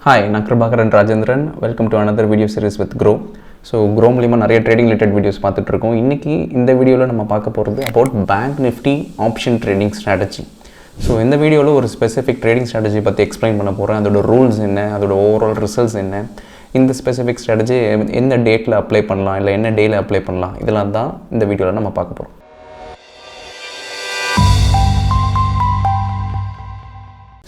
Hi, நான் Kirubakaran Rajendran. Welcome to another video series with Groww. So Groww மூலிமா நிறைய trading related videos பார்த்துட்ருக்கோம். இன்றைக்கி இந்த வீடியோவில் நம்ம பார்க்க போகிறது about BankNifty option trading strategy. So இந்த வீடியோவில் ஒரு ஸ்பெசிஃபிக் ட்ரேடிங் ஸ்ட்ராட்டஜி பற்றி எக்ஸ்பிளைன் பண்ண போகிறேன். அதோட ரூல்ஸ் என்ன, அதோட ஓவரால் ரிசல்ட்ஸ் என்ன, இந்த ஸ்பெசிஃபிக் ஸ்ட்ராட்டஜி எந்த டேட்டில் அப்ளை பண்ணலாம், இல்லை என்ன டேயில் அப்ளை பண்ணலாம், இதெல்லாம் தான் இந்த வீடியோவில் நம்ம பார்க்க போகிறோம்.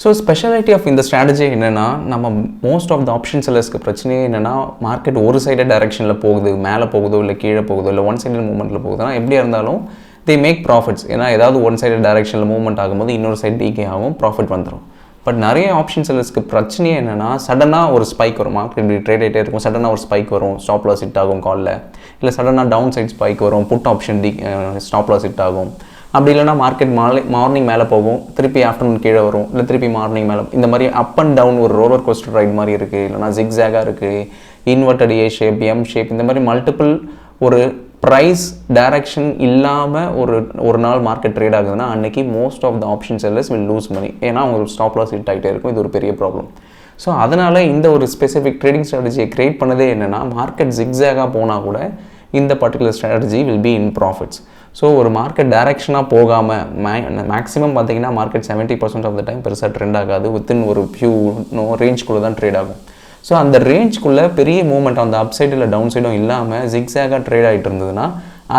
ஸோ ஸ்பெஷாலிட்டி ஆஃப் இந்த ஸ்ட்ராட்டஜி என்னென்னா, நம்ம மோஸ்ட் ஆஃப் த ஆப்ஷன் செல்லர்ஸ்க்கு பிரச்சனையே என்னென்னா, மார்க்கெட் ஒரு சைடட் டைரெக்ஷனில் போகுது, மேலே போகுதோ இல்லை கீழே போகுதோ இல்லை ஒன் சைடட் மூவ்மெண்ட்டில் போகுதுன்னா எப்படியா இருந்தாலும் தே மேக் ப்ராஃபிட்ஸ். ஏன்னா ஏதாவது ஒன் சைடட் டைரெக்ஷனில் மூவ்மெண்ட் ஆகும்போது இன்னொரு சைடு டீகே ஆகும், ப்ராஃபிட் வந்துடும். பட் நிறைய ஆப்ஷன் செல்லர்ஸ்க்கு பிரச்சனையே என்னென்னா, சடனாக ஒரு ஸ்பைக் வரும், மார்க்கெட் இப்படி ட்ரேட் ஆகிட்டே இருக்கும், சடனாக ஒரு ஸ்பைக் வரும், ஸ்டாப் லாஸ் ஹிட் ஆகும் காலில், இல்லை சடனாக டவுன் சைட் ஸ்பைக் வரும், put option stop loss hit ஆகும். அப்படி இல்லைனா மார்க்கெட் மார்னிங் மேலே போகும், திருப்பி ஆஃப்டர்நூன் கீழே வரும், இல்லை திருப்பி மார்னிங் மேலே, இந்த மாதிரி அப் அண்ட் டவுன் ஒரு ரோலர் கோஸ்டர் ரைட் மாதிரி இருக்குது. இல்லைனா ஜிக்ஸாகாக இருக்குது, இன்வெர்டட் ஏ ஷேப், எம் ஷேப், இந்த மாதிரி மல்டிபிள் ஒரு ப்ரைஸ் டைரக்ஷன் இல்லாமல் ஒரு நாள் மார்க்கெட் ட்ரேட் ஆகுதுன்னா அன்றைக்கி most of the option sellers will lose money. ஏன்னா அவங்க ஸ்டாப் லாஸ் ஹிட் ஆகிட்டே இருக்கும். இது ஒரு பெரிய ப்ராப்ளம். ஸோ அதனால் இந்த ஒரு ஸ்பெசிஃபிக் ட்ரேடிங் ஸ்ட்ராட்டஜியை க்ரியேட் பண்ணதே என்னென்னா, மார்க்கெட் ஜிக்ஸாகாக போனால் கூட இந்த particular strategy will be in profits. So ஒரு மார்க்கெட் டைரெக்ஷனாக போகாமல் மேக்ஸிமம் பார்த்தீங்கன்னா மார்க்கெட் 70% ஆஃப் த டைம் பெருசாக ட்ரெண்ட் ஆகாது, வித்தின் ஒரு ஃபியூ ரேஞ்ச்குள்ளே தான் ட்ரேட் ஆகும். ஸோ அந்த ரேஞ்ச்குள்ளே பெரிய மூவ்மெண்ட் அந்த அப் சைடு இல்லை டவுன் சைடும் இல்லாமல் ஜிக்ஸாகாக ட்ரேட் ஆகிட்டு இருந்ததுன்னா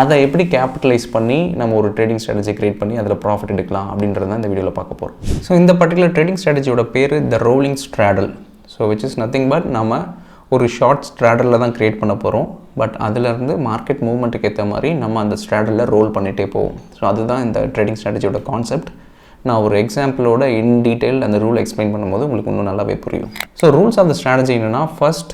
அதை எப்படி கேபிட்டலைஸ் பண்ணி நம்ம ஒரு ட்ரேடிங் ஸ்ட்ராட்டஜி க்ரியேட் பண்ணி அதில் ப்ராஃபிட் எடுக்கலாம் அப்படின்றது தான் இந்த வீடியோவில் பார்க்க போகிறோம். ஸோ இந்த பர்டிகுலர் ட்ரேடிங் ஸ்ட்ராட்டஜியோட பேர் த rolling ஸ்ட்ராடல். So which is nothing but நம்ம ஒரு ஷார்ட் ஸ்ட்ராடலில் தான் க்ரியேட் பண்ண போகிறோம். பட் அதிலேருந்து மார்க்கெட் மூவ்மெண்ட்டுக்கு ஏற்ற மாதிரி நம்ம அந்த ஸ்ட்ராடலில் ரோல் பண்ணிகிட்டே போவோம். ஸோ அதுதான் இந்த ட்ரேடிங் ஸ்ட்ராட்டஜியோட கான்செப்ட். நான் ஒரு எக்ஸாம்பிளோட இன் டீட்டெயில் அந்த ரூல் எக்ஸ்பிளைன் பண்ணும்போது உங்களுக்கு இன்னும் நல்லாவே புரியும். So rules of the strategy என்னென்னா, ஃபர்ஸ்ட்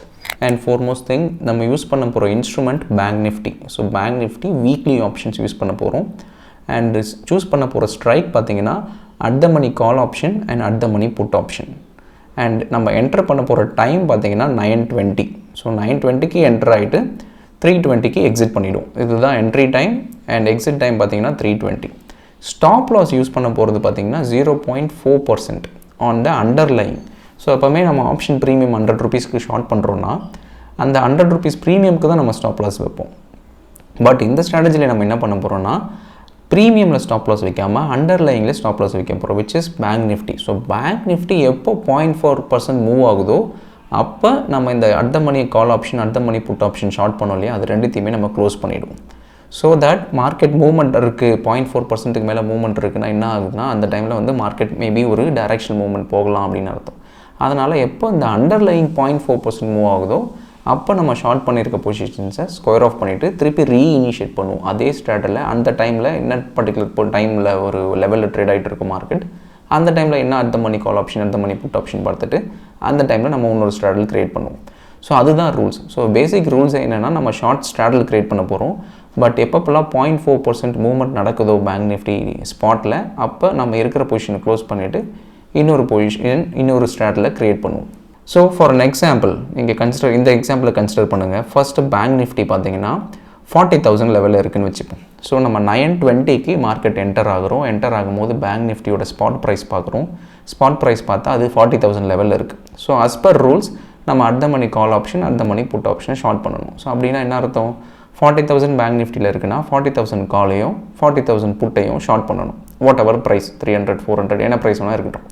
அண்ட் ஃபார்மோஸ்ட் திங் நம்ம யூஸ் பண்ண போகிற instrument BankNifty. So BankNifty weekly options use பண்ண போகிறோம். அண்ட் சூஸ் பண்ண போகிற ஸ்ட்ரைக் பார்த்தீங்கன்னா at the money call option and at the money put option. And நம்ம என்டர் பண்ண போகிற டைம் பார்த்தீங்கன்னா 9:20. ஸோ 9:20க்கு என்டர் ஆகிட்டு 3:20க்கு எக்ஸிட் பண்ணிவிடும். இதுதான் entry time. And exit time பார்த்தீங்கன்னா 3:20. ஸ்டாப் லாஸ் யூஸ் பண்ண போகிறது பார்த்தீங்கன்னா 0.4% ஆன் த அண்டர்லைங். ஸோ எப்போவுமே நம்ம ஆப்ஷன் ப்ரீமியம் 100 rupeesக்கு ஷார்ட் பண்ணுறோன்னா அந்த 100 rupees ப்ரீமியம்க்கு தான் நம்ம ஸ்டாப் லாஸ் வைப்போம். பட் இந்த ஸ்ட்ராட்டஜியில் நம்ம என்ன பண்ண போகிறோம்னா, ப்ரீமியமில் ஸ்டாப் லாஸ் வைக்காமல் அண்டர்லைனில் ஸ்டாப் லாஸ் வைக்க போகிறோம், which is BankNifty. So BankNifty எப்போ 0.4% மூவ் ஆகுதோ அப்போ நம்ம இந்த at the money call option at the money put option short பண்ணோம் இல்லையா, அது ரெண்டுத்தையுமே நம்ம க்ளோஸ் பண்ணிவிடுவோம். ஸோ தட் மார்க்கெட் மூவ்மெண்ட் இருக்குது, 0.4%க்கு மேலே மூவ்மெண்ட் இருக்குன்னா என்ன ஆகுதுன்னா அந்த டைமில் வந்து மார்க்கெட் மேபி ஒரு டைரக்ஷன் மூவ்மெண்ட் போகலாம் அப்படின்னு அர்த்தம். அதனால் எப்போ இந்த அண்டர்லைங் 0.4% மூவ் ஆகுதோ அப்போ நம்ம ஷார்ட் பண்ணியிருக்க பொசிஷன்ஸை ஸ்கொயர் ஆஃப் பண்ணிவிட்டு திருப்பி ரீஇனிஷியேட் பண்ணுவோம் அதே ஸ்ட்ராட்டஜியில். அந்த டைமில் என்ன பர்டிகுலர் டைமில் ஒரு லெவலில் ட்ரேட் ஆகிட்டு இருக்கும் மார்க்கெட், அந்த டைமில் என்ன at the money call option at the money put option பார்த்துட்டு அந்த டைமில் நம்ம இன்னொரு ஸ்ட்ராட்டஜி க்ரியேட் பண்ணுவோம். ஸோ அதுதான் ரூல்ஸ். ஸோ பேசிக் ரூல்ஸ் என்னென்னா, நம்ம ஷார்ட் ஸ்ட்ராட்டஜி க்ரியேட் பண்ண போகிறோம். பட் எப்பப்பெல்லாம் 0.4% மூவ்மெண்ட் நடக்குதோ BankNifty ஸ்பாட்டில் அப்போ நம்ம இருக்கிற பொசிஷனை க்ளோஸ் பண்ணிவிட்டு இன்னொரு ஸ்ட்ராட்டஜியில் க்ரியேட் பண்ணுவோம். ஸோ ஃபார் அன் எக்ஸாம்பிள் நீங்கள் இந்த எக்ஸாம்பிளை கன்சிடர் பண்ணுங்கள். ஃபர்ஸ்ட்டு BankNifty பார்த்தீங்கன்னா 40,000 லெவலில் இருக்குதுன்னு வச்சுப்போம். ஸோ நம்ம 9:20க்கு மார்க்கெட் என்டர் ஆகும்போது BankNiftyயோட ஸ்பாட் ப்ரைஸ் பார்க்குறோம். ஸ்பாட் ப்ரைஸ் பார்த்தா அது 40,000 லெவலில் இருக்குது. ஸோ அஸ் பர் ரூல்ஸ் நம்ம at the money call option at the money put ஆப்ஷனை ஷார்ட் பண்ணணும். ஸோ அப்படின்னா என்ன அர்த்தம், 40,000 BankNiftyயில் இருக்குன்னா 40,000 காலையும் 40,000 புட்டையும் ஷார்ட் பண்ணணும். வாட் எவர் ப்ரைஸ் 300 400 என்ன ப்ரைஸ் வேணால் இருக்கட்டும்,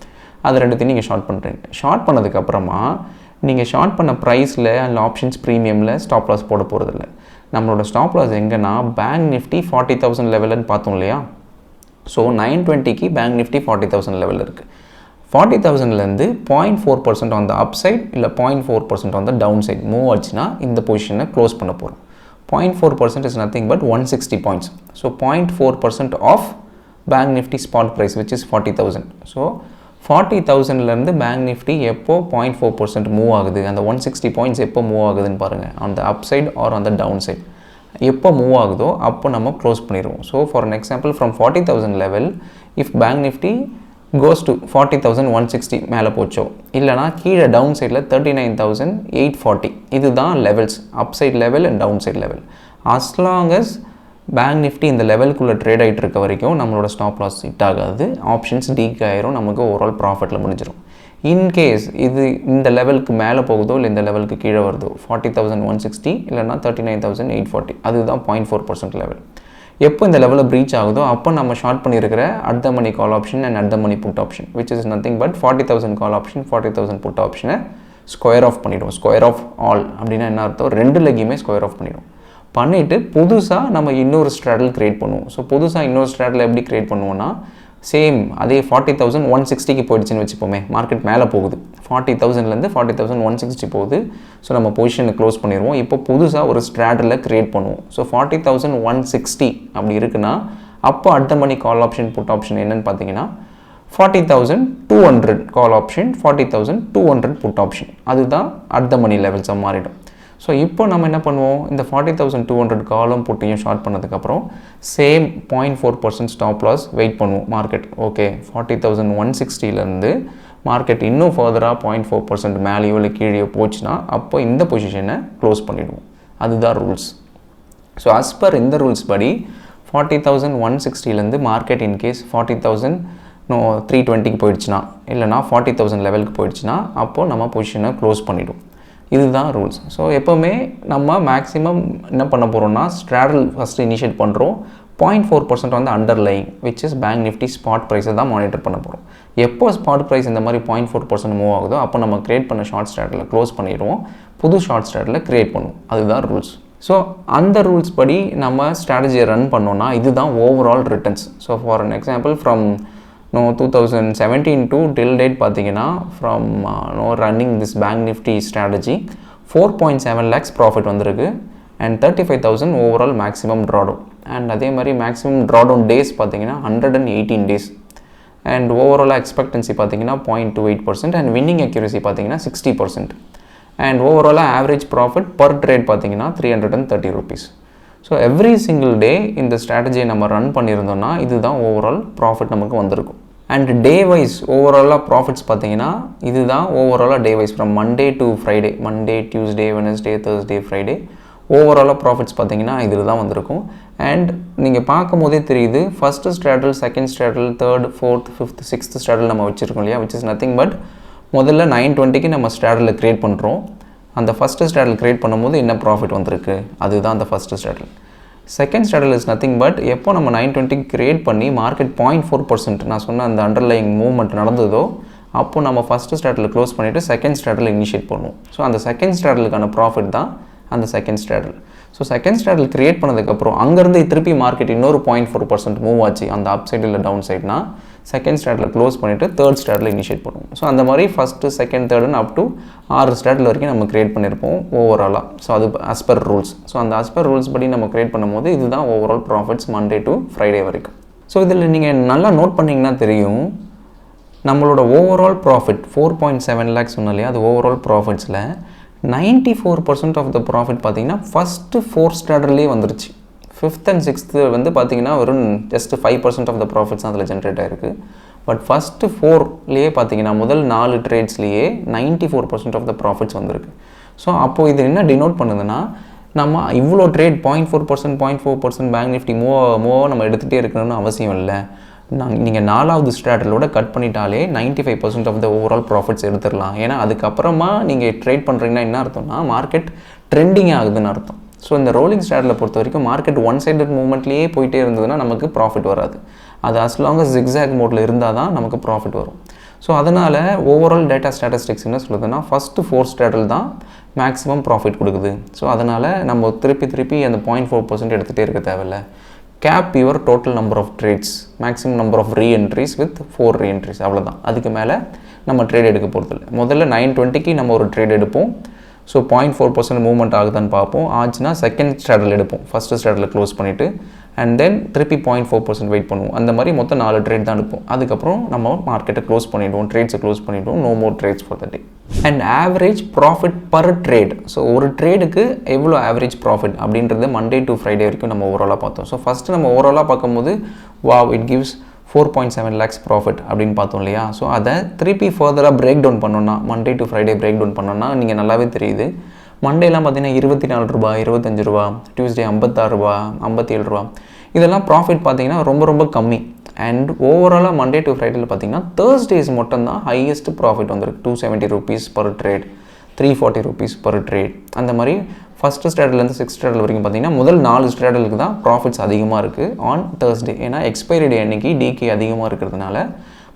அது ரெண்டுத்தையும் நீங்கள் ஷார்ட் பண்ணுறீங்க. ஷார்ட் பண்ணதுக்கப்புறமா நீங்கள் ஷார்ட் பண்ண ப்ரைஸில் அந்த ஆப்ஷன்ஸ் ப்ரீமியமில் ஸ்டாப் லாஸ் போட போகிறதில்ல. நம்மளோட ஸ்டாப் லாஸ் எங்கன்னா BankNifty 40,000 லெவலுன்னு பார்த்தோம் இல்லையா. ஸோ 9:20க்கு BankNifty 40,000 லெவலில் இருக்குது. 40,000லேருந்து 0.4% ஆன் த அப் சைட் இல்லை 0.4% on the down side move ஆச்சுன்னா இந்த பொசிஷனை க்ளோஸ் பண்ண போகிறோம். 0.4% is nothing but 160 points. So 0.4% of BankNifty spot price which is 40,000. So 40,000லேருந்து BankNifty எப்போ 0.4% மூவ் ஆகுது, அந்த 160 பாயிண்ட்ஸ் எப்போ மூவ் ஆகுதுன்னு பாருங்கள். அந்த அப் சைட் ஆர் அந்த டவுன் சைட் எப்போ மூவ் ஆகுதோ அப்போ நம்ம க்ளோஸ் பண்ணிடுவோம். So for an example from 40,000 level if BankNifty goes to 40,160 மேலே போச்சோ, இல்லைனா கீழே டவுன் சைடில் 39,840, இதுதான் levels, upside level and downside level. as long as BankNifty இந்த லெவலுக்குள்ளே ட்ரேட் ஆகிட்டு இருக்க வரைக்கும் நம்மளோட ஸ்டாப் லாஸ் ஹிட் ஆகாது, ஆப்ஷன்ஸ் டீக் ஆயிரும், நமக்கு ஓவரால் ப்ராஃபிட்டில் முடிஞ்சிடும். இன்கேஸ் இது இந்த லெவலுக்கு மேலே போகுதோ இல்லை இந்த லெவலுக்கு கீழே வருதோ 40,160 இல்லைனா 39,840 அதுதான் 0.4% லெவல். எப்போ இந்த லெவலில் ப்ரீச் ஆகுதோ அப்போ நம்ம ஷார்ட் பண்ணியிருக்கிற at the money call option and at the money put option which is nothing but 40,000 call option 40,000 put ஆப்ஷனை ஸ்கொயர் ஆஃப் பண்ணிவிடுவோம். ஸ்கொயர் ஆஃப் ஆல் அப்படின்னா என்ன அர்த்தம், ரெண்டு லெக்கையுமே ஸ்கொயர் ஆஃப் பண்ணிவிடுவோம். பண்ணிவிட்டு புதுசாக நம்ம இன்னொரு ஸ்ட்ராடல் க்ரியேட் பண்ணுவோம். ஸோ புதுசாக இன்னொரு ஸ்ட்ராடல் எப்படி க்ரியேட் பண்ணுவோன்னா சேம் அதே 40,160க்கு போயிடுச்சுன்னு வச்சுப்போமே, மார்க்கெட் மேலே போகுது 40,000லேருந்து 40,160 போகுது. ஸோ நம்ம பொசிஷனை க்ளோஸ் பண்ணிடுவோம். இப்போ புதுசாக ஒரு ஸ்ட்ராடலை க்ரியேட் பண்ணுவோம். ஸோ 40,160 அப்படி இருக்குன்னா அப்போ at the money call option put option என்னென்னு பார்த்தீங்கன்னா 40,200 கால் ஆப்ஷன் 40,200 புட் ஆப்ஷன் அதுதான் அட் த மணி லெவல்ஸாக மாறிடும். ஸோ இப்போ நம்ம என்ன பண்ணுவோம், இந்த 40,200 காலம் புட்டையும் ஷார்ட் பண்ணதுக்கப்புறம் சேம் 0.4% ஸ்டாப் லாஸ் வெயிட் பண்ணுவோம் மார்க்கெட். ஓகே 40,160லேருந்து மார்க்கெட் இன்னும் ஃபர்தராக 0.4% மேலேயோ இல்லை கீழேயோ போச்சுன்னா அப்போ இந்த பொசிஷனை க்ளோஸ் பண்ணிவிடுவோம். அதுதான் ரூல்ஸ். ஸோ அஸ் பர் இந்த ரூல்ஸ் படி 40,160லேருந்து மார்க்கெட் இன்கேஸ் 40,320க்கு போயிடுச்சுன்னா இல்லைனா 40,000 லெவலுக்கு போயிடுச்சுன்னா அப்போது நம்ம பொசிஷனை க்ளோஸ் பண்ணிவிடுவோம். இதுதான் ரூல்ஸ். ஸோ எப்போவுமே நம்ம மேக்ஸிமம் என்ன பண்ண போகிறோம்னா ஸ்ட்ராடல் ஃபஸ்ட்டு இனிஷியேட் பண்ணுறோம். 0.4% வந்து underlying which is bank Nifty spot ப்ரைஸை தான் மானிட்டர் பண்ண போகிறோம். எப்போ ஸ்பாட் ப்ரைஸ் இந்த மாதிரி 0.4% மூவ் ஆகுதோ அப்போ நம்ம க்ரியேட் பண்ண ஷார்ட் ஸ்ட்ராடலில் க்ளோஸ் பண்ணிடுவோம், புது ஷார்ட் ஸ்ட்ராடலில் க்ரியேட் பண்ணுவோம். அதுதான் ரூல்ஸ். ஸோ அந்த ரூல்ஸ் படி நம்ம ஸ்ட்ராட்டஜியை ரன் பண்ணோன்னா இதுதான் overall returns. So for an example from 2017 to till date பார்த்தீங்கன்னா from running this bank nifty strategy 4.7 lakhs profit வந்திருக்கு and 35,000 overall maximum drawdown. And அதே மாதிரி மேக்ஸிமம் ட்ராடவுன் டேஸ் பார்த்தீங்கன்னா 118 days அண்ட் ஓவராலாக எக்ஸ்பெக்டன்சி பார்த்தீங்கன்னா 0.28% அண்ட் வின்னிங் அக்யூரசி பார்த்தீங்கன்னா 60% and ஓவராலாக average profit per trade பார்த்தீங்கன்னா 330 rupees. So every single day இந்த ஸ்ட்ராட்டஜியை நம்ம ரன் பண்ணியிருந்தோம்னா இதுதான் ஓவரால் ப்ராஃபிட் நமக்கு வந்திருக்கும். அண்ட் டே வைஸ் ஓவராலாக ப்ராஃபிட்ஸ் பார்த்தீங்கன்னா இதுதான் ஓவராலாக day wise from Monday to Friday, Monday Tuesday Wednesday Thursday Friday ஓவராலாக ப்ராஃபிட்ஸ் பார்த்தீங்கன்னா இதில் தான் வந்திருக்கும். அண்ட் நீங்கள் பார்க்கும் போதே தெரியுது first straddle, second straddle, third, fourth, fifth, sixth straddle நம்ம வச்சுருக்கோம் இல்லையா, விச் இஸ் நத்திங் பட் முதல்ல 920க்கு நம்ம ஸ்ட்ராடலில் க்ரியேட் பண்ணுறோம். அந்த ஃபஸ்ட்டு ஸ்ட்ராடல் க்ரியேட் பண்ணும்போது என்ன ப்ராஃபிட் வந்திருக்கு அதுதான் அந்த first straddle. Second ஸ்ட்ராடல் is nothing but எப்போ நம்ம 920 க்ரியேட் பண்ணி மார்க்கெட் 0.4% நான் சொன்ன அந்த அண்டர்லைங் மூவ்மெண்ட் நடந்ததோ அப்போ நம்ம ஃபஸ்ட்டு ஸ்ட்ராடலில் க்ளோஸ் பண்ணிவிட்டு செகண்ட் ஸ்ட்ராடல் இனிஷியேட் பண்ணுவோம். ஸோ அந்த செகண்ட் ஸ்ட்ராடலுக்கான ப்ராஃபிட் தான் அந்த second straddle. So second straddle create பண்ணதுக்கப்புறம் அங்கேருந்து திருப்பி மார்க்கெட் இன்னொரு 0.4% மூவ் ஆச்சு அந்த அப் சைடு இல்லை டவுன் சைட்னா செகண்ட் ஸ்ட்ராடலில் க்ளோஸ் பண்ணிவிட்டு தேர்ட் ஸ்ட்ராடலில் இனிஷியேட் பண்ணுவோம். ஸோ அந்த மாதிரி ஃபஸ்ட்டு செகண்ட் தேர்டுன்னு அப் டு 6 ஸ்ட்ராடல் வரைக்கும் நம்ம க்ரியேட் பண்ணியிருப்போம் ஓவராலாக. ஸோ அது அஸ் பர் ரூல்ஸ். ஸோ அந்த அஸ் பர் ரூல்ஸ் படி நம்ம க்ரியேட் பண்ணும்போது இதுதான் overall profits Monday to Friday வரைக்கும். ஸோ இதில் நீங்கள் நல்லா நோட் பண்ணிங்கன்னா தெரியும் நம்மளோட ஓவரால் ப்ராஃபிட் 4.7 lakhs சொன்னோம் இல்லையா, அது ஓவரால் ப்ராஃபிட்ஸில் 94% ஆஃப் த ப்ராஃபிட் பார்த்தீங்கன்னா ஃபஸ்ட்டு 4 ஸ்ட்ராடல்லே வந்துருச்சு. 5th and 6th வந்து பார்த்தீங்கன்னா வெறும் ஜஸ்ட் 5% ஆஃப் த ப்ராஃபிட்ஸ் அதில் ஜென்ரேட் ஆகிருக்கு. பட் ஃபஸ்ட்டு 4லேயே பார்த்தீங்கன்னா முதல் 4 ட்ரேட்ஸ்லேயே 94% ஆஃப் த ப்ராஃபிட்ஸ் வந்திருக்கு. ஸோ அப்போது இது என்ன டினோட் பண்ணுதுன்னா நம்ம இவ்வளோ ட்ரேட் 0.4% பேங்க் நிஃப்டி மூவாக நம்ம எடுத்துகிட்டே இருக்கணும்னு அவசியம் இல்லை. நீங்கள் 4வது ஸ்ட்ராடலோட கட் பண்ணிட்டாலே 95% ஆஃப் த ஓவரால் ப்ராஃபிட்ஸ் எடுத்துடலாம். ஏன்னா அதுக்கப்புறமா நீங்கள் ட்ரேட் பண்ணுறீங்கன்னா என்ன அர்த்தம்னா மார்க்கெட் ட்ரெண்டிங் ஆகுதுன்னு அர்த்தம். ஸோ இந்த ரோலிங் ஸ்ட்ராடலை பொறுத்த வரைக்கும் மார்க்கெட் ஒன் சைடட் மூவ்மெண்ட்லேயே போயிட்டே இருந்ததுன்னா நமக்கு ப்ராஃபிட் வராது. அது அஸ் லாங் அஸ் ஜிக்ஸாக் மோடில் இருந்தால் தான் நமக்கு ப்ராஃபிட் வரும். ஸோ அதனால் ஓவரால் டேட்டா ஸ்டாட்டிஸ்டிக்ஸ் என்ன சொல்லுதுன்னா ஃபஸ்ட்டு 4 ஸ்ட்ராடல் தான் மேக்ஸிமம் ப்ராஃபிட் கொடுக்குது. ஸோ அதனால் நம்ம திருப்பி அந்த 0.4% எடுத்துகிட்டே இருக்க தேவையில்லை. cap your total number of trades, maximum number of re-entries with 4 re-entries அவ்வளோதான். அதுக்கு மேலே நம்ம ட்ரேட் எடுக்க போகிறதில்ல. முதல்ல 920க்கு நம்ம ஒரு ட்ரேட் எடுப்போம். ஸோ 0.4% மூவ்மெண்ட் ஆகுதான்னு பார்ப்போம். ஆச்சுன்னா செகண்ட் ஸ்ட்ராடல் எடுப்போம், ஃபஸ்ட்டு ஸ்ட்ராடலில் க்ளோஸ் பண்ணிவிட்டு அண்ட் தென் திருப்பி 0.4% வெயிட் பண்ணுவோம். அந்த மாதிரி மொத்தம் 4 ட்ரேட் தான் எடுப்போம். அதுக்கப்புறம் நம்ம மார்க்கெட்டை க்ளோஸ் பண்ணிவிடுவோம், ட்ரேட்ஸை க்ளோஸ் பண்ணிவிடுவோம். No more trades for the day. And average profit per trade. So ஒரு ட்ரேடுக்கு எவ்வளோ ஆவரேஜ் ப்ராஃபிட் அப்படின்றது மண்டே டு ஃப்ரைடே வரைக்கும் நம்ம ஓவராலாக பார்த்தோம். ஸோ ஃபஸ்ட்டு நம்ம ஓவராலாக பார்க்கும்போது இட் கிவ்ஸ் 4.7 lakhs ப்ராஃபிட் அப்படின்னு பார்த்தோம் இல்லையா. ஸோ அதை திருப்பி ஃபர்தராக பிரேக் டவுன் பண்ணோன்னா Monday to Friday break down பண்ணோன்னா நீங்கள் நல்லாவே தெரியுது. மண்டேலாம் பார்த்தீங்கன்னா 24 ரூபா, 25 ரூபா, டியூஸ்டே 56 ரூபா, 57 ரூபா, இதெல்லாம் ப்ராஃபிட் பார்த்தீங்கன்னா ரொம்ப ரொம்ப கம்மி. அண்ட் ஓவராலாக மண்டே டு ஃப்ரைடேல பார்த்தீங்கன்னா தேர்ஸ்டேஸ் மட்டும்தான் ஹையஸ்ட் ப்ராஃபிட் வந்திருக்கு. 270 rupees per trade, 340 rupees per trade. அந்த மாதிரி ஃபஸ்ட்டு ஸ்ட்ராடல்லேருந்து 6th ஸ்ட்ராடல் வரைக்கும் பார்த்தீங்கன்னா முதல் 4 ஸ்ட்ராடலுக்கு தான் ப்ராஃபிட்ஸ் அதிகமாக இருக்குது ஆன் தேர்ஸ்டே. ஏன்னா எக்ஸ்பைரி டே அன்றைக்கி டிகே அதிகமாக இருக்கிறதுனால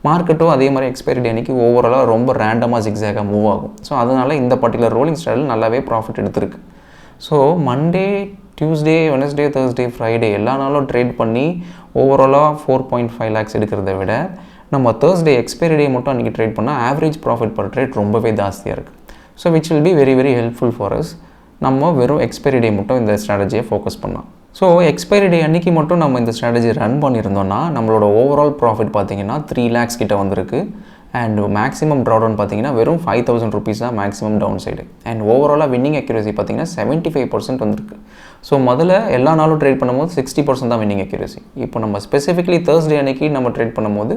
மார்க்கெட்டும் அதே மாதிரி எக்ஸ்பைரி டே அன்றைக்கி ஓவராலாக ரொம்ப ரேண்டமாக ஜிக்ஸாகாக மூவ் ஆகும். ஸோ அதனால் இந்த பர்டிகுலர் ரோலிங் ஸ்ட்ராடல் நல்லாவே ப்ராஃபிட் எடுத்திருக்கு. So Monday, Tuesday, Wednesday, Thursday, Friday எல்லா நாளும் ட்ரேட் பண்ணி ஓவராலாக 4.5 lakhs எடுக்கிறத விட நம்ம தேர்ஸ்டே எக்ஸ்பைரி டே மட்டும் அன்றைக்கி ட்ரேட் பண்ணால் ஆவரேஜ் ப்ராஃபிட் பர் ட்ரேட் ரொம்பவே ஜாஸ்தியாக இருக்குது. So which will be very very helpful for us. நம்ம வெறும் எக்ஸ்பைரி டே மட்டும் இந்த ஸ்ட்ராட்டஜியை ஃபோக்கஸ் பண்ணலாம். ஸோ எக்ஸ்பைரி டே அன்றைக்கி மட்டும் நம்ம இந்த ஸ்ட்ராட்டஜி ரன் பண்ணியிருந்தோம்னா நம்மளோட ஓவரால் ப்ராஃபிட் பார்த்திங்கன்னா 3 lakhs கிட்ட வந்திருக்கு. அண்ட் மேக்ஸிமம் ட்ராடவுன் பார்த்தீங்கன்னா வெறும் 5,000 rupees தான் மேக்ஸிமம் டவுன் சைடு. அண்ட் ஓவராலாக வின்னிங் அக்யூரசி பார்த்தீங்கன்னா 75% வந்திருக்கு. ஸோ முதல்ல எல்லா நாளும் ட்ரேட் பண்ணும்போது 60% தான் வின்னிங் அக்யூரசி. இப்போ நம்ம ஸ்பெசிஃபிக்லி தேர்ஸ்டே அன்றைக்கி நம்ம ட்ரேட் பண்ணும்போது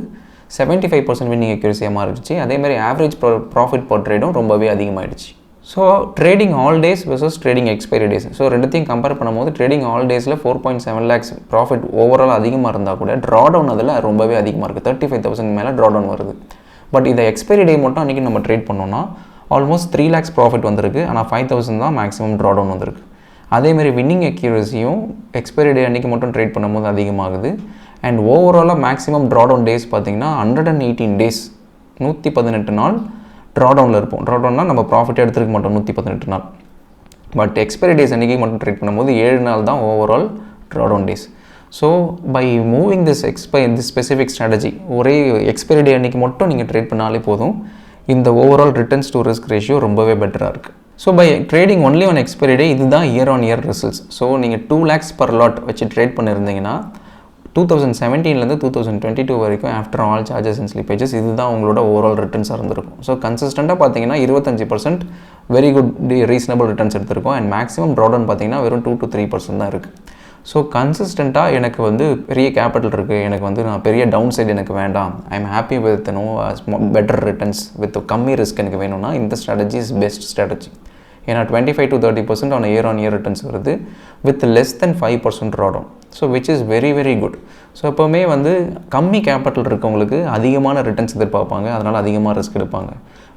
75% வின்னிங் அக்யூரசியாக மாறிடுச்சு. அதேமாதிரி ஆவரேஜ் ப்ராஃபிட் பர் ட்ரேடும் ரொம்பவே அதிகமாகிடுச்சு. So trading all days versus trading expiry days, so ரெண்டுத்தையும் கம்பேர் பண்ணும்போது ட்ரேடிங் ஆல் டேஸில் 4.7 lakhs ப்ராஃபிட் ஓவரால் அதிகமாக இருந்தால் கூட ட்ராடவுன் அதில் ரொம்பவே அதிகமாக இருக்குது. 35,000 மேலே ட்ராடவுன் வருது. பட் இதை எக்ஸ்பைரி டே மட்டும் அன்றைக்கி நம்ம ட்ரேட் பண்ணோன்னா ஆல்மோஸ்ட் 3 lakhs ப்ராஃபிட் வந்திருக்கு. ஆனால் 5,000 தான் மேக்ஸிமம் ட்ராடவுன் வந்திருக்கு. அதேமாதிரி வின்னிங் அக்யூரசியும் எக்ஸ்பைரி டே அன்றைக்கி மட்டும் ட்ரேட் பண்ணும்போது அதிகமாகுது. அண்ட் ஓவராலாக மேக்ஸிமம் ட்ராடவுன் டேஸ் பார்த்திங்கன்னா 118 days, 118 நாள் ட்ராடவுனில் இருப்போம். ட்ராடவுன்னா நம்ம ப்ராஃபிட்டே எடுத்துருக்க மாட்டோம் 118 நாள். பட் எக்ஸ்பைரி டேஸ் அன்றைக்கி மட்டும் ட்ரேட் பண்ணும்போது 7 நாள் தான் overall drawdown days. So by moving this specific strategy ஒரே எக்ஸ்பைரி டே அன்றைக்கி மட்டும் நீங்கள் ட்ரேட் பண்ணாலே போதும். இந்த overall returns to risk ratio ரொம்பவே பெட்டராக இருக்குது. So by trading only on expiry day இதுதான் year on year results. So நீங்கள் 2 lakhs per lot வச்சு ட்ரேட் பண்ணியிருந்தீங்கன்னா 2017 2022 வரைக்கும் after all charges and slippages இதுதான் உங்களோட ஓவரால் ரிட்டர்ன்ஸாக இருந்திருக்கும். ஸோ கன்சிஸ்டண்ட்டாக பார்த்தீங்கன்னா 25% வெரி குட் ரீசனபிள் ரிட்டர்ன்ஸ் எடுத்திருக்கும். அண்ட் மேக்ஸிமம் ட்ராடவுன் பார்த்தீங்கன்னா வெறும் 2 to 3% தான் இருக்குது. ஸோ கன்சிஸ்டண்ட்டாக எனக்கு வந்து பெரிய கேபிட்டல் இருக்குது, எனக்கு வந்து நான் பெரிய டவுன் சைடு எனக்கு வேண்டாம், I am happy with better returns with கம்மி ரிஸ்க் எனக்கு வேணும்னா இந்த ஸ்ட்ராட்டஜி இஸ் பெஸ்ட் ஸ்ட்ராட்டஜி. ஏன்னா 25 to 30% ஆன் இயர் இயர் வருது with less than 5% drawdown. So which is very very good. So எப்போவுமே வந்து கம்மி கேபிட்டல் இருக்கவங்களுக்கு அதிகமான ரிட்டர்ன்ஸ் எதிர்பார்ப்பாங்க, அதனால் அதிகமாக ரிஸ்க் எடுப்பாங்க.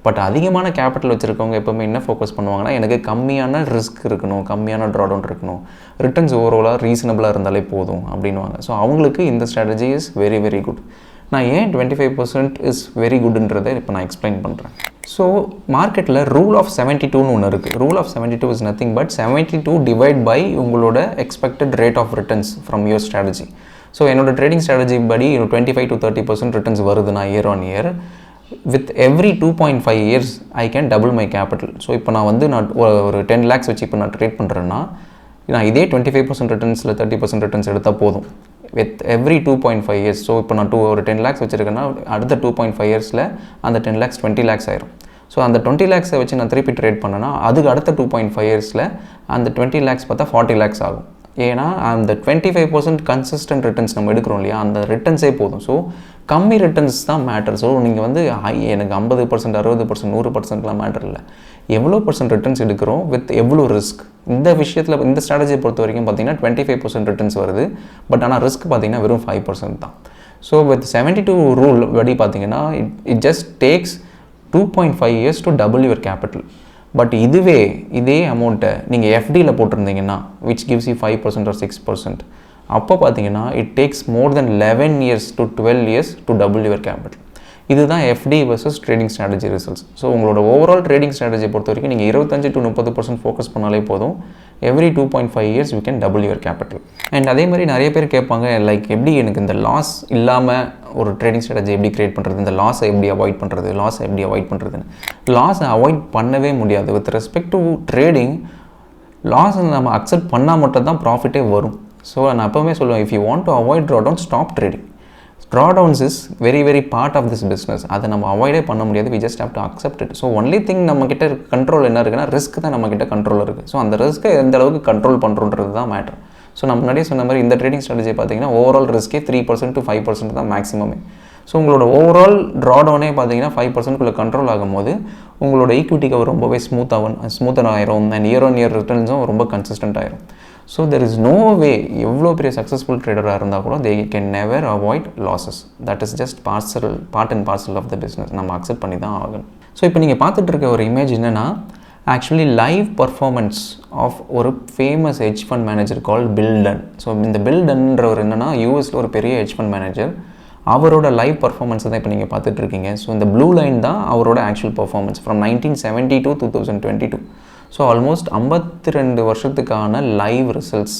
பட் அதிகமான கேபிட்டல் வச்சுருக்கவங்க எப்போவுமே என்ன ஃபோக்கஸ் பண்ணுவாங்கன்னா எனக்கு கம்மியான ரிஸ்க் இருக்கணும், கம்மியான ட்ராடவுன் இருக்கணும், ரிட்டர்ன்ஸ் ஓவராலாக ரீசனபிளாக இருந்தாலே போதும் அப்படின்வாங்க. ஸோ அவங்களுக்கு இந்த strategy is very very good. நான் ஏன் 25% இஸ் வெரி குட்ன்றதை இப்போ நான் எக்ஸ்பிளைன் பண்ணுறேன். ஸோ மார்க்கெட்டில் ரூல் ஆஃப் 72ன்னு ஒன்று இருக்குது. Rule of 72 is nothing but 72 divide by உங்களோட expected rate of returns from your strategy. So என்னோட ட்ரேடிங் ஸ்ட்ராட்டஜி படி 25 to 30% ரிட்டர்ன்ஸ் வருது நான் year on year. With every 2.5 years I can double my capital. So இப்போ நான் வந்து நான் ஒரு 10 lakhs வச்சு இப்போ நான் ட்ரேட் பண்ணுறேன்னா நான் இதே 25% ரிட்டர்ன்ஸில் 30% ரிட்டர்ன்ஸ் எடுத்தால் போதும் வித் எவ்ரி 2.5 years. ஸோ இப்போ நான் ஒரு 10 lakhs வச்சுருக்கேன்னா அடுத்த 2.5 yearsல அந்த 10 lakhs 20 lakhs ஆயிரும். ஸோ அந்த 20 lakhs வச்சு நான் திருப்பி ட்ரேட் பண்ணேன்னா அதுக்கு அடுத்த 2.5 yearsல அந்த 20 lakhs பார்த்தா 40 lakhs ஆகும். ஏன்னா அந்த 25% கன்சிஸ்டன்ட் ரிட்டர்ன்ஸ் நம்ம எடுக்கிறோம் இல்லையா, அந்த ரிட்டர்ன்ஸே போதும். ஸோ கம்மி ரிட்டர்ன்ஸ் தான் மேட்டர். ஸோ நீங்கள் வந்து எனக்கு 50%, 60%, 100%லாம் மேட்டர் இல்லை, எவ்வளோ % ரிட்டர்ன்ஸ் எடுக்கிறோம் வித் எவ்வளோ ரிஸ்க். இந்த விஷயத்தில் இந்த ஸ்ட்ராட்டஜியை பொறுத்த வரைக்கும் பார்த்தீங்கன்னா 25% ரிட்டர்ன்ஸ் வருது. பட் ஆனால் ரிஸ்க் பார்த்தீங்கன்னா வெறும் 5% தான். ஸோ வித் 72 ரூல் படி பார்த்தீங்கன்னா it just takes 2.5 years to double your capital. But இதே அமௌண்ட்டை நீங்கள் எஃப்டியில் போட்டிருந்தீங்கன்னா விச் கிவ்ஸ் யூ 5% or 6%, அப்போ பார்த்தீங்கன்னா it takes more than 11 years to 12 years to double your capital. இதுதான் FD versus trading strategy results. So உங்களோட ஓவரால் ட்ரேடிங் ஸ்ட்ராட்டஜியை பொறுத்த வரைக்கும் நீங்கள் 25 to 30% ஃபோக்கஸ் பண்ணாலே போதும். Every 2.5 years you can double your capital. And அதே மாதிரி நிறைய பேர் கேட்பாங்க லைக் எப்படி எனக்கு இந்த லாஸ் இல்லாமல் ஒரு ட்ரேடிங் ஸ்ட்ராட்டஜி எப்படி கிரியேட் பண்ணுறது, இந்த லாஸை எப்படி அவாய்ட் பண்ணுறதுன்னு. லாஸை அவாய்ட் பண்ணவே முடியாது. வித் ரெஸ்பெக்ட் டு ட்ரேடிங் லாஸை நம்ம அக்செப்ட் பண்ணால் மட்டும் தான் ப்ராஃபிட்டே வரும். ஸோ நான் எப்போவுமே சொல்லுவேன், if you want to avoid drawdown, stop trading. Drawdowns is very very part of this business. அதை நம்ம அவாய்டே பண்ண முடியாது. We just have to accept it. So only thing நம்மக்கிட்ட கண்ட்ரோல் என்ன இருக்குன்னா ரிஸ்க் தான் நம்மக்கிட்ட கண்ட்ரோல் இருக்குது. ஸோ அந்த ரிஸ்க்கை எந்த அளவுக்கு கண்ட்ரோல் பண்ணுறோன்றது தான் மேட்டர். ஸோ நம்ம முன்னாடியே சொன்ன மாதிரி இந்த ட்ரேடிங் ஸ்ட்ராட்டஜி பார்த்தீங்கன்னா ஓவரால் ரிஸ்க்கே 3% to 5% தான் மேக்ஸிமமே. ஸோ உங்களோட ஓவரால் ட்ராடவுனே பார்த்தீங்கன்னா 5%குள்ளே கண்ட்ரோல் ஆகும்போது உங்களோட ஈக்விட்டி கவர் ரொம்பவே ஸ்மூத்தன் ஆயிரும். அண்ட் இயர் ஆன் இயர் ரிட்டர்ன்ஸும் ரொம்ப கன்சிஸ்டன்ட் ஆயிரும். So there is no way எவ்வளோ பெரிய சக்ஸஸ்ஃபுல் ட்ரேடராக இருந்தால் கூட they can never avoid losses. That is just part and parcel of the business. நம்ம அக்செப்ட் பண்ணி தான் ஆகணும். ஸோ இப்போ நீங்கள் பார்த்துட்டு இருக்க ஒரு இமேஜ் என்னென்னா ஆக்சுவலி லைவ் பர்ஃபார்மன்ஸ் ஆஃப் ஒரு ஃபேமஸ் ஹெட்ஜ் ஃபண்ட் மேனேஜர் கால் பில்டன். ஸோ இந்த பில்டன்றவர் என்னென்னா யூஎஸில் ஒரு பெரிய ஹெட்ஜ் ஃபண்ட் மேனேஜர். அவரோட லைவ் பர்ஃபார்மன்ஸ் தான் இப்போ நீங்கள் பார்த்துட்ருக்கீங்க. ஸோ இந்த ப்ளூ லைன் தான் அவரோட actual performance from 1970 to 2022. So almost 52 வருஷத்துக்கான லைவ் ரிசல்ட்ஸ்.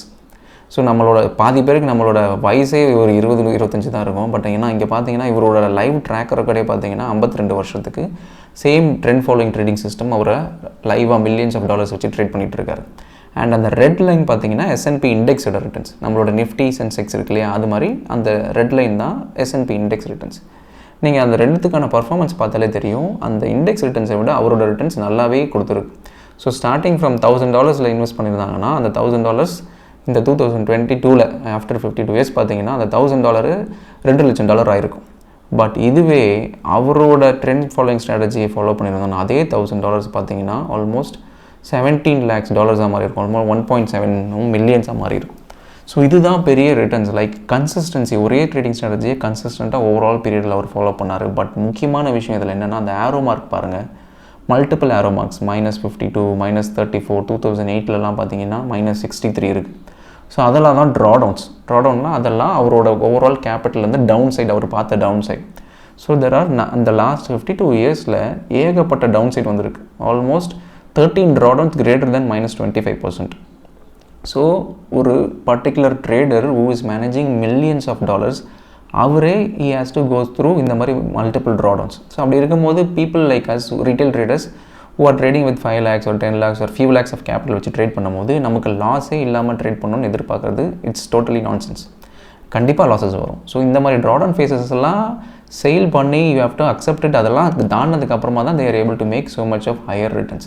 ஸோ நம்மளோட பாதி பேருக்கு நம்மளோட வயசே ஒரு 20-25 தான் இருக்கும். பட் ஏன்னா இங்கே பார்த்தீங்கன்னா இவரோட லைவ் ட்ராக் ரெக்கார்டே பார்த்தீங்கன்னா 52 வருஷத்துக்கு same trend following trading system அவரை லைவாக மில்லியன்ஸ் ஆஃப் டாலர்ஸ் வச்சு ட்ரேட் பண்ணிகிட்டு இருக்காரு. அண்ட் அந்த ரெட் லைன் பார்த்தீங்கன்னா S&P இண்டெக்ஸோட ரிட்டர்ன்ஸ். நம்மளோட நிஃப்டி சென்செக்ஸ் இருக்கு இல்லையா, அது மாதிரி அந்த ரெட் லைன் தான் S&P இண்டெக்ஸ் ரிட்டர்ன்ஸ். நீங்கள் அந்த ரெண்டுத்துக்கான பர்ஃபார்மன்ஸ் பார்த்தாலே தெரியும், அந்த இண்டெக்ஸ் ரிட்டர்ன்ஸை விட அவரோட ரிட்டர்ன்ஸ் நல்லாவே கொடுத்துருக்கு. ஸோ ஸ்டார்டிங் ஃப்ரம் $1,000 இன்வெஸ்ட் பண்ணியிருந்தாங்கன்னா அந்த $1,000 இந்த 2022 ஆஃப்டர் 52 இயர்ஸ் பார்த்தீங்கன்னா அந்த $1,000 $2 லட்சம் ஆயிருக்கும். பட் இதுவே அவரோட ட்ரெண்ட் ஃபாலோயிங் ஸ்ட்ராட்டஜியை ஃபாலோ பண்ணியிருந்தோம்னா அதே $1,000 பார்த்தீங்கன்னா ஆல்மோஸ்ட் $17 lakhs மாதிரி இருக்கும். ஆல்மோஸ்ட் 1.7 millions மாதிரி இருக்கும். ஸோ இதுதான் பெரிய ரிட்டர்ன்ஸ். லைக் கன்சிஸ்டன்சி, ஒரே ட்ரேடிங் ஸ்ட்ராட்டஜியை கன்சிஸ்டண்ட்டாக ஓவரால் பீரியடில் அவர் ஃபாலோ பண்ணார். பட் முக்கியமான விஷயம் இதில் என்னென்னா அந்த ஆரோ மார்க் பாருங்கள், மல்டிபிள் ஆரோ மார்க்ஸ் -52, -34, 2008லலாம் பார்த்தீங்கன்னா -63 இருக்குது. ஸோ அதெல்லாம் தான் ட்ராடவுன்லாம் அதெல்லாம் அவரோட ஓவரால் கேபிட்டல்லேருந்து டவுன் சைடு அவர் பார்த்த down side. So there are அந்த லாஸ்ட் 52 இயர்ஸில் ஏகப்பட்ட டவுன் சைட் வந்திருக்கு. Almost 13 drawdowns greater than -25%. ஸோ ஒரு particular trader who is managing millions of dollars அவரே he has to go through இந்த மாதிரி மல்டிபிள் drawdowns. ஸோ அப்படி இருக்கும்போது people like us retail traders who are trading with 5 lakhs or 10 lakhs or few lakhs of capital வச்சு trade பண்ணும்போது நமக்கு லாஸே இல்லாமல் trade பண்ணணும்னு எதிர்பார்க்குறது இட்ஸ் டோட்டலி நான்சென்ஸ். கண்டிப்பாக லாஸஸ் வரும். ஸோ இந்த மாதிரி ட்ராடவுன் ஃபேஸஸ் எல்லாம் சேல் பண்ணி you have to accept it. அதெல்லாம் தாண்டதுக்கு அப்புறமா தான் they are able to make so much of higher returns.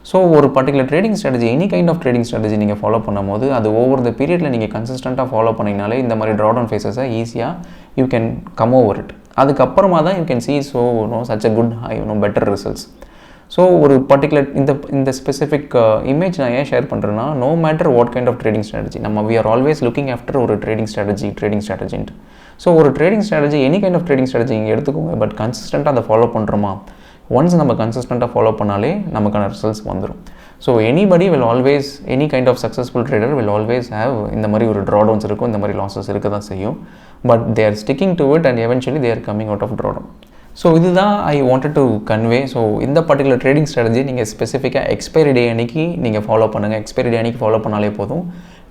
So ஒரு particular trading strategy, any kind of trading strategy நீங்கள் ஃபாலோ பண்ணும்போது அது ஓவர் த பீரியடில் நீங்கள் கன்சிஸ்டண்ட்டாக ஃபாலோ பண்ணிங்கனாலே இந்த மாதிரி ட்ராடவுன் ஃபேஸஸை ஈஸியாக you can come over it. அதுக்கப்புறமா தான் you can see so such a good high better results. So ஒரு பர்டிகுலர் இந்த ஸ்பெசிஃபிக் இமேஜ் நான் ஏன் ஷேர் பண்ணுறேன்னா, no matter what kind of trading strategy நம்ம we are always looking after ஒரு trading ஸ்ட்ராட்டஜின்ட்டு. ஸோ ஒரு trading strategy, any kind of trading strategy இங்கே எடுத்துக்கோங்க. பட் கன்சிஸ்டண்ட்டாக அதை ஃபாலோ பண்ணுறோமா? ஒன்ஸ் நம்ம கன்சிஸ்டண்ட்டாக ஃபாலோ பண்ணாலே நமக்கான ரிசல்ட்ஸ் வந்துடும். So anybody will always, any kind of successful trader will always have இந்த மாதிரி ஒரு ட்ராடவுன்ஸ் இருக்கும், இந்த மாதிரி லாஸஸ் இருக்க தான் செய்யும். But they are sticking to it and eventually they are coming out of drawdown. So இதுதான் I wanted to convey. So இந்த பர்டிகுலர் ட்ரேடிங் ஸ்ட்ராட்டஜி நீங்கள் ஸ்பெசிஃபிக்காக எக்ஸ்பைரி டே அன்றைக்கி நீங்கள் ஃபாலோ பண்ணுங்கள். எக்ஸ்பைரி டே அன்றைக்கி ஃபாலோ பண்ணாலே போதும்.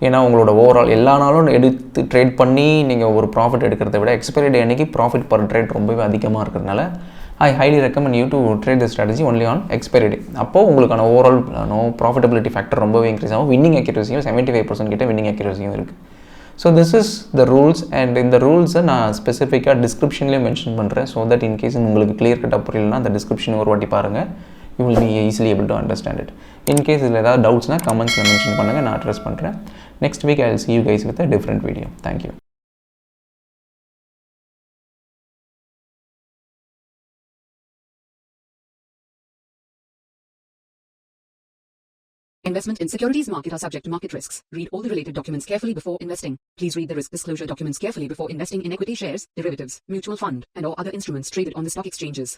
ஏன்னா உங்களோட ஓவரால் எல்லா நாளும் எடுத்து ட்ரேட் பண்ணி நீங்கள் ஒரு ப்ராஃபிட் எடுக்கிறத விட எக்ஸ்பைரி டே அன்றைக்கி ப்ராஃபிட் பர் ட்ரேட் ரொம்பவே அதிகமாக இருக்கிறதுனால ஐ highly recommend you to trade the strategy only on expiry டே. அப்போது உங்களுக்கான ஓவரால் ப்ராஃபிட்டபிலிட்டி ஃபேக்டர் ரொம்பவே இன்க்ரீஸ் ஆகும். வின்னிங் அக்யூரசியும் 75% கிட்ட வின்னிங் அக்யூரசியும் இருக்குது. So this is the rules. And இந்த ரூல்ஸை நான் ஸ்பெசிஃபிக்காக டிஸ்கிரிப்ஷன்லேயும் மென்ஷன் பண்ணுறேன். ஸோ தட் இன்கேஸ் உங்களுக்கு கிளியர் கட்டாக புரியலன்னா அந்த டிஸ்கிரிப்ஷன் ஒரு வாட்டி பாருங்கள். You will be easily able to understand it. In case இதில் ஏதாவது டவுட்ஸ்னால் கமெண்ட்ஸில் மென்ஷன் பண்ணுங்கள், நான் அட்ரஸ் பண்ணுறேன். Next week I will see you guys with a different video. Thank you. Investment in securities market are subject to market risks. Read all the related documents carefully before investing. Please read the risk disclosure documents carefully before investing in equity shares, derivatives, mutual fund, and or other instruments traded on the stock exchanges.